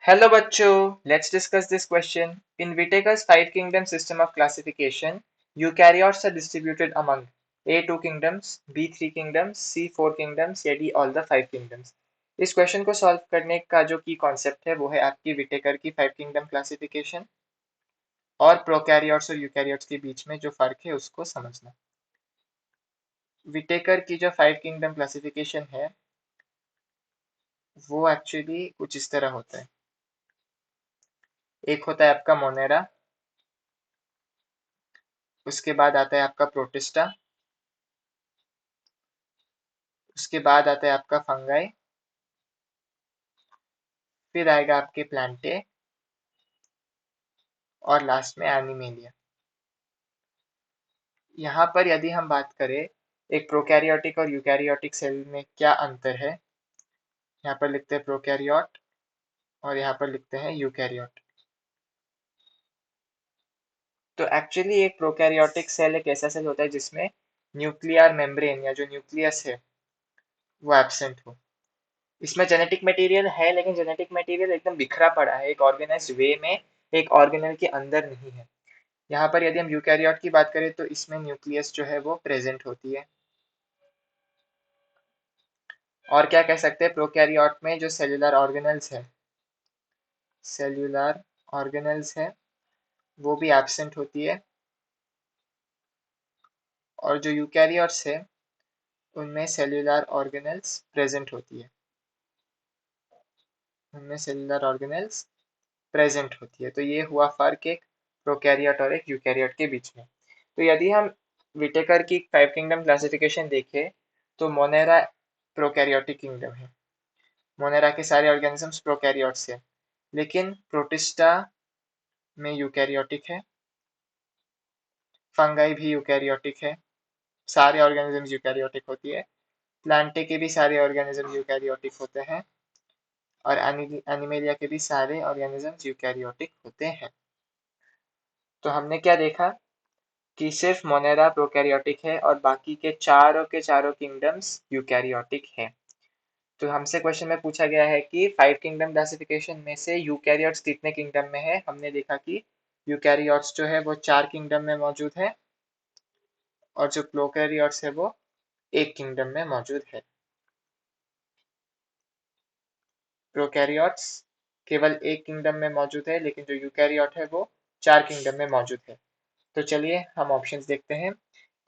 Hello बच्चों, let's discuss this question. In Whittaker's five kingdom system of classification, eukaryotes are distributed among A two kingdoms, B three kingdoms, C four kingdoms या D all the five kingdoms. इस question को solve करने का जो की concept है वो है आपकी विटेकर की फाइव किंगडम क्लासिफिकेशन और प्रोकैरियोट्स और यूकैरियोट्स के बीच में जो फर्क है उसको समझना। विटेकर की जो फाइव किंगडम क्लासिफिकेशन है वो एक्चुअली कुछ इस तरह होता है। एक होता है आपका मोनेरा, उसके बाद आता है आपका प्रोटिस्टा, उसके बाद आता है आपका फंगाई, फिर आएगा आपके प्लांटे और लास्ट में एनिमेलिया। यहाँ पर यदि हम बात करें एक प्रोकैरियोटिक और यूकैरियोटिक सेल में क्या अंतर है, यहाँ पर लिखते हैं प्रोकैरियोट और यहाँ पर लिखते हैं यूकैरियोट। तो एक्चुअली एक प्रोकैरियोटिक सेल एक ऐसा सेल होता है जिसमें न्यूक्लियर मेम्ब्रेन या जो न्यूक्लियस है वो एब्सेंट हो। इसमें जेनेटिक मटेरियल है लेकिन जेनेटिक मटेरियल एकदम बिखरा पड़ा है, एक ऑर्गेनाइज्ड वे में एक ऑर्गेनल के अंदर नहीं है। यहाँ पर यदि हम यूकैरियोट की बात करें तो इसमें न्यूक्लियस जो है वो प्रेजेंट होती है। और क्या कह सकते हैं, प्रोकैरियोट में जो सेल्यूलर ऑर्गेनल्स है वो भी एब्सेंट होती है, और जो यूकैरियोट्स है उनमें सेल्यूलर ऑर्गेनल्स प्रेजेंट होती है, उनमें सेल्यूलर ऑर्गेनल्स प्रेजेंट होती है। तो ये हुआ फर्क एक प्रोकैरियोट और एक यूकैरियोट के बीच में। तो यदि हम विटेकर की फाइव किंगडम क्लासिफिकेशन देखें तो मोनेरा प्रोकैरियोटिक किंगडम है, मोनेरा के सारे ऑर्गेनिजम्स प्रोकैरियोट्स है, लेकिन प्रोटिस्टा में यूकैरियोटिक है, फंगाई भी यूकैरियोटिक है, सारे ऑर्गेनिजम्स यूकैरियोटिक होती है, प्लांटे के भी सारे ऑर्गेनिज्म यूकैरियोटिक होते हैं और एनिमेलिया के भी सारे ऑर्गेनिजम्स यूकैरियोटिक होते हैं। तो हमने क्या देखा कि सिर्फ मोनेरा प्रोकैरियोटिक है और बाकी के चारों किंगडम्स यूकैरियोटिक है। तो हमसे क्वेश्चन में पूछा गया है कि फाइव किंगडम क्लासिफिकेशन में से यूकैरियोट्स कितने किंगडम में है। हमने देखा कि यूकैरियोट्स जो है वो चार किंगडम में मौजूद है और जो प्रोकैरियोट्स है वो एक किंगडम में मौजूद है। प्रोकैरियोट्स केवल एक किंगडम में मौजूद है लेकिन जो यूकैरियोट है वो चार किंगडम में मौजूद है। तो चलिए हम ऑप्शंस देखते हैं।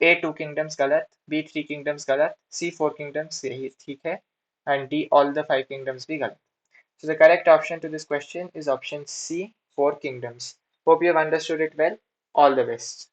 ए टू किंगडम्स गलत, बी थ्री किंगडम्स गलत, सी फोर किंगडम्स यही ठीक है and D all the five kingdoms भी गलत। So the correct option to this question is option C, four kingdoms. Hope you have understood it well. All the best.